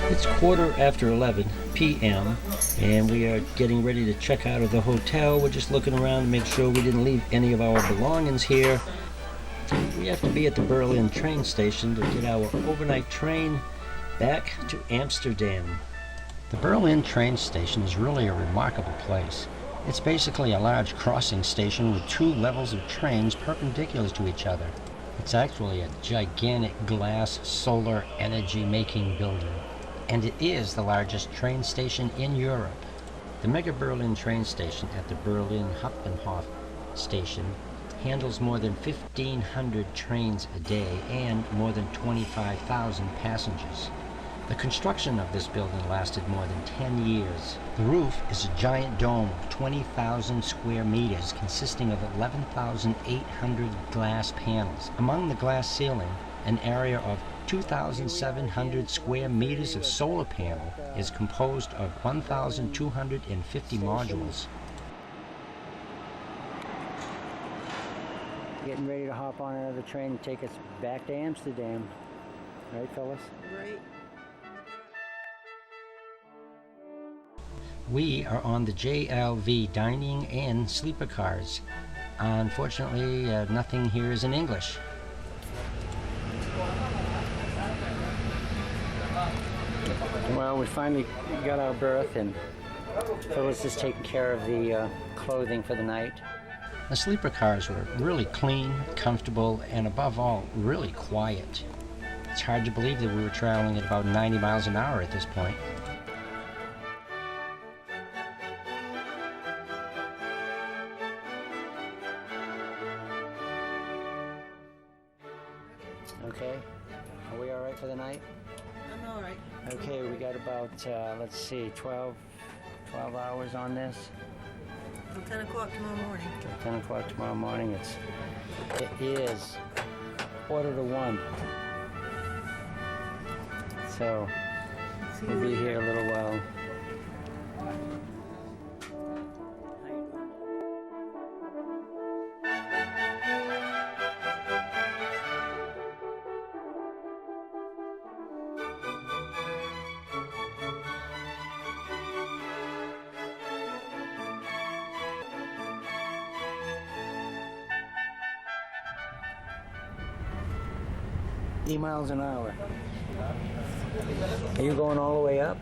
It's 11:15 p.m. and we are getting ready to check out of the hotel. We're just looking around to make sure we didn't leave any of our belongings here. We have to be at the Berlin train station to get our overnight train back to Amsterdam. The Berlin train station is really a remarkable place. It's basically a large crossing station with two levels of trains perpendicular to each other. It's actually a gigantic glass solar energy making building, and it is the largest train station in Europe. The Mega Berlin train station at the Berlin Hauptbahnhof station handles more than 1,500 trains a day and more than 25,000 passengers. The construction of this building lasted more than 10 years. The roof is a giant dome of 20,000 square meters consisting of 11,800 glass panels. Among the glass ceiling, an area of 2,700 square meters of solar panel is composed of 1,250 modules. Getting ready to hop on another train and take us back to Amsterdam. Right, fellas? Right. We are on the JLV dining and sleeper cars. Unfortunately, nothing here is in English. Well, we finally got our berth, and Phyllis is taking care of the clothing for the night. The sleeper cars were really clean, comfortable, and above all, really quiet. It's hard to believe that we were traveling at about 90 miles an hour at this point. Okay, are we all right for the night? I'm all right. Okay, we got about, let's see, 12 hours on this. Till 10 o'clock tomorrow morning. Till 10 o'clock tomorrow morning. It is 1:45. So, we'll be here a little while. Miles an hour. Are you going all the way up?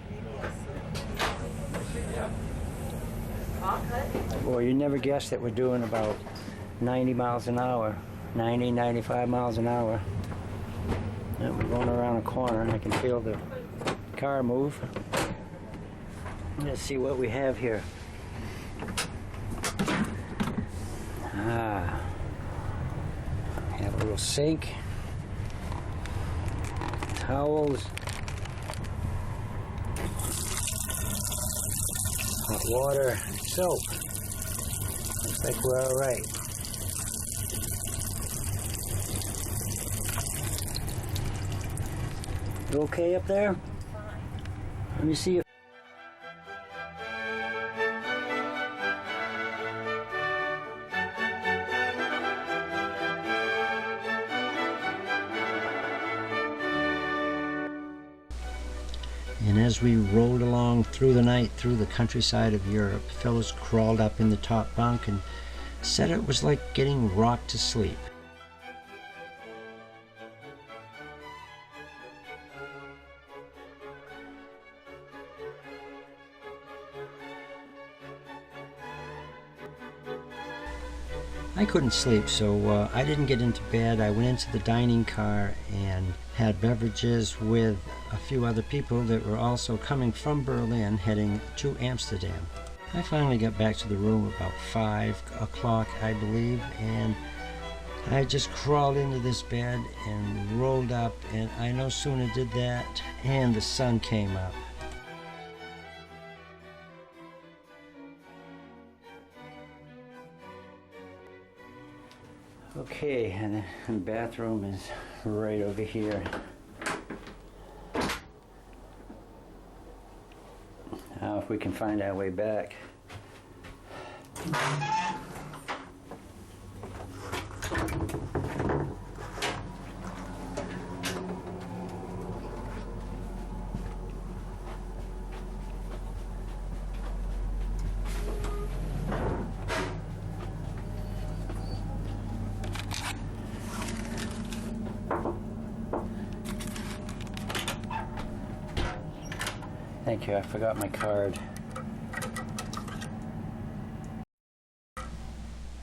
Well, you never guessed that we're doing about 90 miles an hour, 90, 95 miles an hour. And we're going around a corner and I can feel the car move. Let's see what we have here. Have a little sink. Towels, hot water, soap. Looks like we're all right. You okay up there? Let me see if And as we rolled along through the night through the countryside of Europe, Phyllis crawled up in the top bunk and said it was like getting rocked to sleep. I couldn't sleep, so I didn't get into bed. I went into the dining car and had beverages with a few other people that were also coming from Berlin heading to Amsterdam. I finally got back to the room about 5 o'clock, I believe, and I just crawled into this bed and rolled up, and I no sooner did that and the sun came up. okay, and the bathroom is right over here. Now if we can find our way back. Thank you, I forgot my card.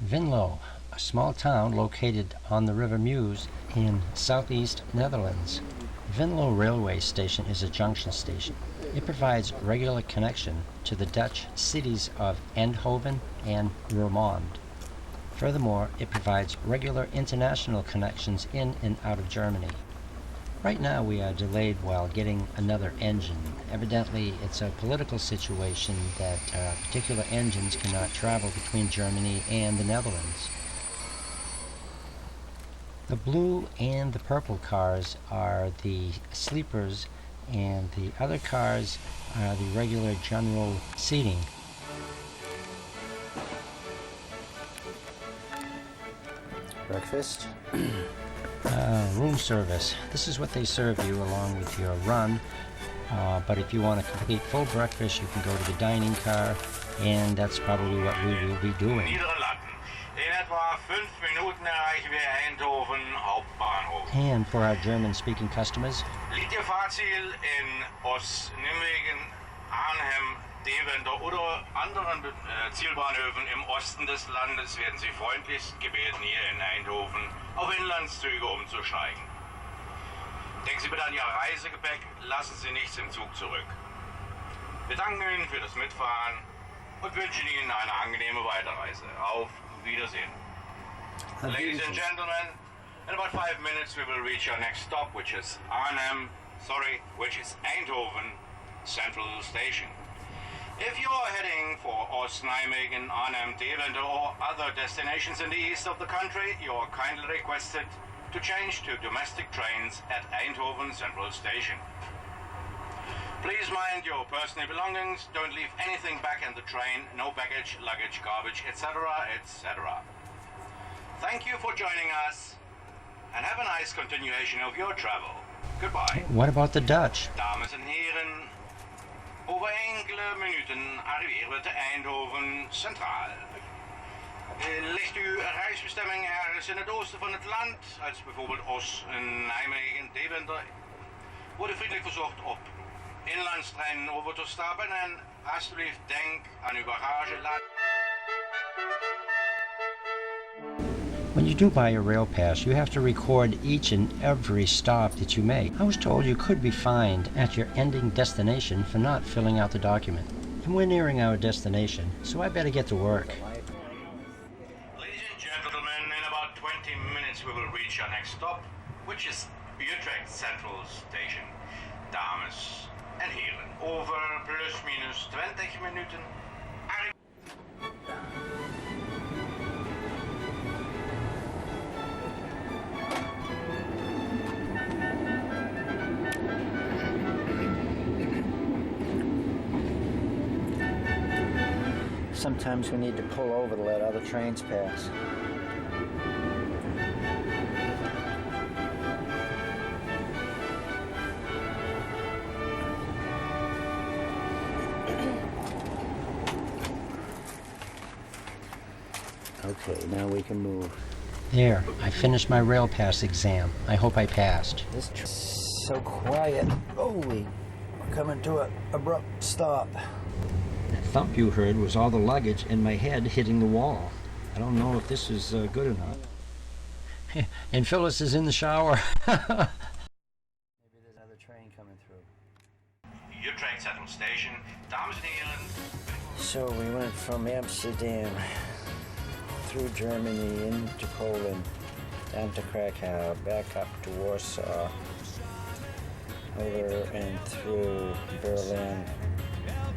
Venlo, a small town located on the River Meuse in southeast Netherlands. Venlo railway station is a junction station. It provides regular connection to the Dutch cities of Eindhoven and Roermond. Furthermore, it provides regular international connections in and out of Germany. Right now we are delayed while getting another engine. Evidently it's a political situation that particular engines cannot travel between Germany and the Netherlands. The blue and the purple cars are the sleepers, and the other cars are the regular general seating. Breakfast? Room service. This is what they serve you along with your run. But if you want a complete full breakfast, you can go to the dining car, and that's probably what we will be doing. In etwa 5 Minuten erreichen wir Eindhoven Hauptbahnhof. And for our German-speaking customers, Liegt Ihr Fahrziel in Ost-Nijmegen, Arnhem, Deventer oder anderen Zielbahnhöfen im Osten des Landes, werden Sie freundlichst gebeten, hier in Eindhoven auf Inlandszüge umzusteigen. Denken Sie bitte an Ihr Reisegepäck, lassen Sie nichts im Zug zurück. Wir danken Ihnen für das Mitfahren und wünschen Ihnen eine angenehme Weiterreise. Auf Wiedersehen. Ladies and gentlemen, in about 5 minutes we will reach our next stop, which is Eindhoven Central Station. If you are heading for Ost-Nijmegen, Arnhem, Deventer or other destinations in the east of the country, you are kindly requested to change to domestic trains at Eindhoven Central Station. Please mind your personal belongings, don't leave anything back in the train, no baggage, luggage, garbage, etc., etc. Thank you for joining us, and have a nice continuation of your travel. Goodbye. what about the Dutch? Dames en heren, over enkele minuten arriveren we te Eindhoven Centraal. Ligt uw reisbestemming ergens in het oosten van het land, als bijvoorbeeld Oost, Nijmegen, Deventer, wordt u vriendelijk verzocht op inlandstreinen over te stappen en alsjeblieft denk aan uw bagage. When you do buy a rail pass, you have to record each and every stop that you make. I was told you could be fined at your ending destination for not filling out the document. And we're nearing our destination, so I better get to work. Ladies and gentlemen, in about 20 minutes we will reach our next stop, which is Utrecht Central Station. Dames en heren, over plus minus 20 minuten. Sometimes we need to pull over to let other trains pass. Okay, now we can move. There, I finished my rail pass exam. I hope I passed. This train's so quiet. Holy, we're coming to an abrupt stop. That thump you heard was all the luggage and my head hitting the wall. I don't know if this is good or not. And Phyllis is in the shower. Maybe there's another train coming through. Utrecht Central Station, dames en heren. So we went from Amsterdam through Germany into Poland, down to Krakow, back up to Warsaw, over and through Berlin,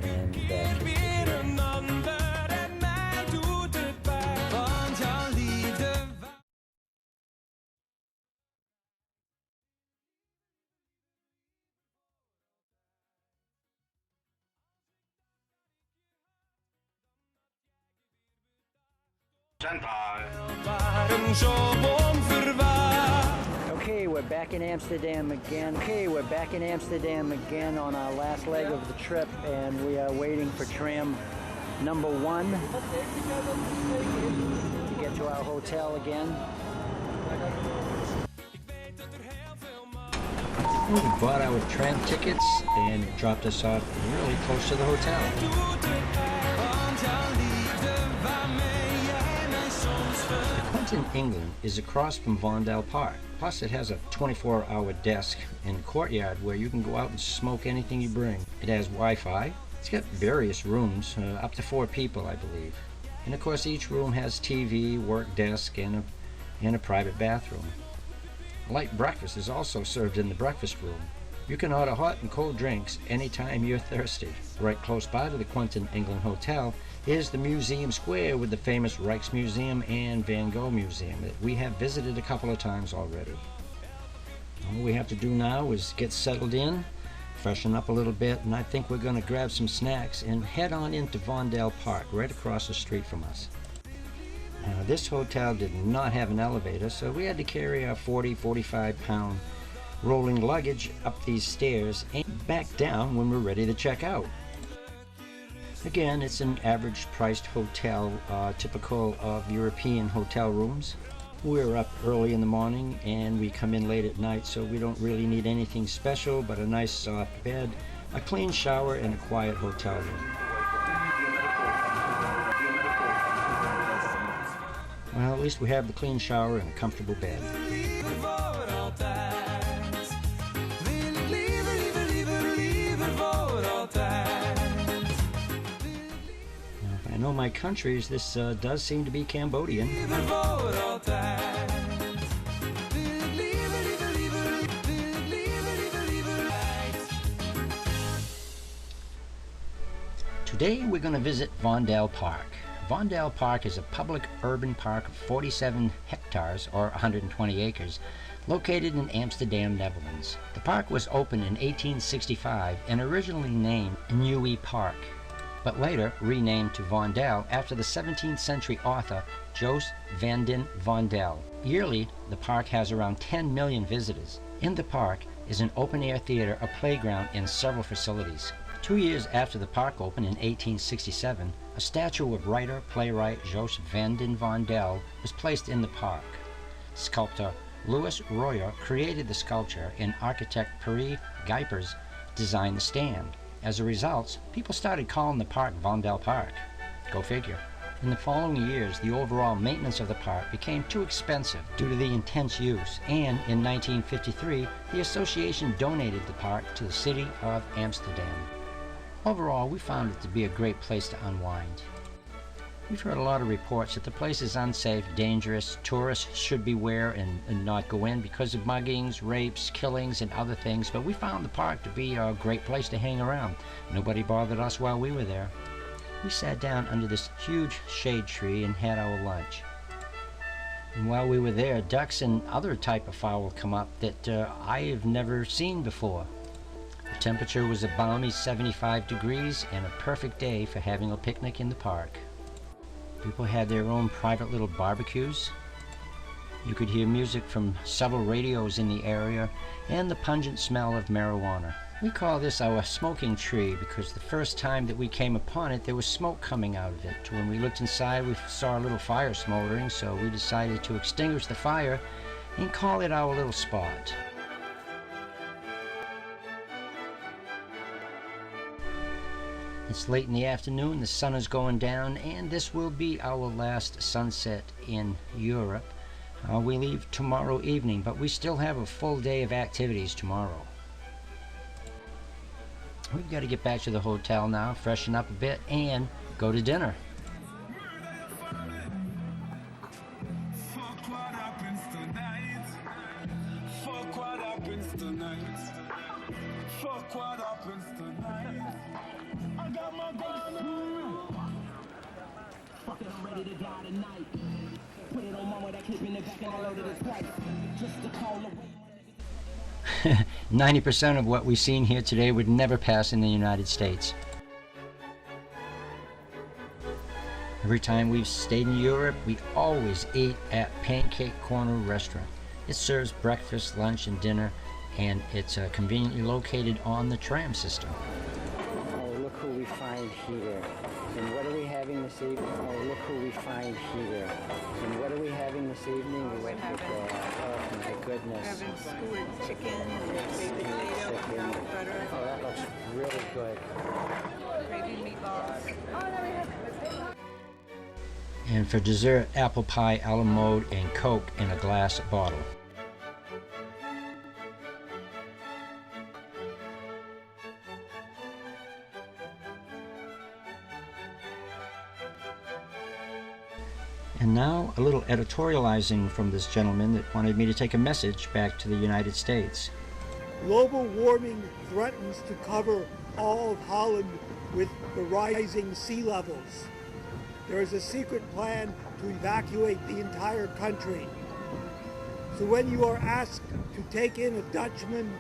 and back into Germany. Okay, we're back in Amsterdam again. On our last leg of the trip, and we are waiting for tram number 1 to get to our hotel again. We bought our tram tickets and it dropped us off really close to the hotel. The Quinton, England is across from Vondel Park. Plus it has a 24-hour desk and courtyard where you can go out and smoke anything you bring. It has Wi-Fi. It's got various rooms, up to 4 people I believe. And of course each room has TV, work desk, and a private bathroom. Light breakfast is also served in the breakfast room. You can order hot and cold drinks anytime you're thirsty. Right close by to the Quinton, England Hotel is the Museum Square with the famous Rijksmuseum and Van Gogh Museum that we have visited a couple of times already. All we have to do now is get settled in, freshen up a little bit, and I think we're going to grab some snacks and head on into Vondel Park right across the street from us. Now, this hotel did not have an elevator, so we had to carry our 45 pound rolling luggage up these stairs and back down when we're ready to check out. Again, it's an average priced hotel, typical of European hotel rooms. We're up early in the morning and we come in late at night, so we don't really need anything special but a nice soft bed, a clean shower, and a quiet hotel room. Well, at least we have the clean shower and a comfortable bed. If I know my countries, this does seem to be Cambodian. Today we're going to visit Vondel Park. Vondel Park is a public urban park of 47 hectares or 120 acres located in Amsterdam, Netherlands. The park was opened in 1865 and originally named Nieuwe Park, but later renamed to Vondel after the 17th century author Jos van den Vondel. Yearly, the park has around 10 million visitors. In the park is an open-air theater, a playground, and several facilities. 2 years after the park opened in 1867, a statue of writer-playwright Jos van den Vondel was placed in the park. Sculptor Louis Royer created the sculpture and architect Paris Guypers designed the stand. As a result, people started calling the park Vondel Park. Go figure. In the following years, the overall maintenance of the park became too expensive due to the intense use, and in 1953, the association donated the park to the city of Amsterdam. Overall, we found it to be a great place to unwind. We've heard a lot of reports that the place is unsafe, dangerous, tourists should beware and not go in because of muggings, rapes, killings, and other things, but we found the park to be a great place to hang around. Nobody bothered us while we were there. We sat down under this huge shade tree and had our lunch. And while we were there, ducks and other type of fowl come up that I have never seen before. The temperature was a balmy 75 degrees and a perfect day for having a picnic in the park. People had their own private little barbecues. You could hear music from several radios in the area and the pungent smell of marijuana. We call this our smoking tree because the first time that we came upon it, there was smoke coming out of it. When we looked inside, we saw a little fire smoldering, so we decided to extinguish the fire and call it our little spot. It's late in the afternoon, the sun is going down, and this will be our last sunset in Europe. We leave tomorrow evening, but we still have a full day of activities tomorrow. We've got to get back to the hotel now, freshen up a bit, and go to dinner. I'm ready to die tonight. Put it on mama, that clip in the back and I loaded it twice. Just to call away. 90% of what we've seen here today would never pass in the United States. Every time we've stayed in Europe, we always eat at Pancake Corner Restaurant. It serves breakfast, lunch, and dinner, and it's conveniently located on the tram system. Oh, look who we find here. And what do we have having this evening? Oh, look who we find here. And what are we having this evening? We went with oh my goodness. Having skewered chicken and baked potato with garlic butter, Oh, that looks really good. gravy meatballs. And for dessert, apple pie a la mode and Coke in a glass bottle. And now a little editorializing from this gentleman that wanted me to take a message back to the United States. Global warming threatens to cover all of Holland with the rising sea levels. There is a secret plan to evacuate the entire country. So when you are asked to take in a Dutchman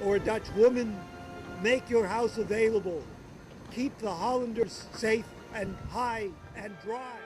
or a Dutch woman, make your house available. Keep the Hollanders safe and high and dry.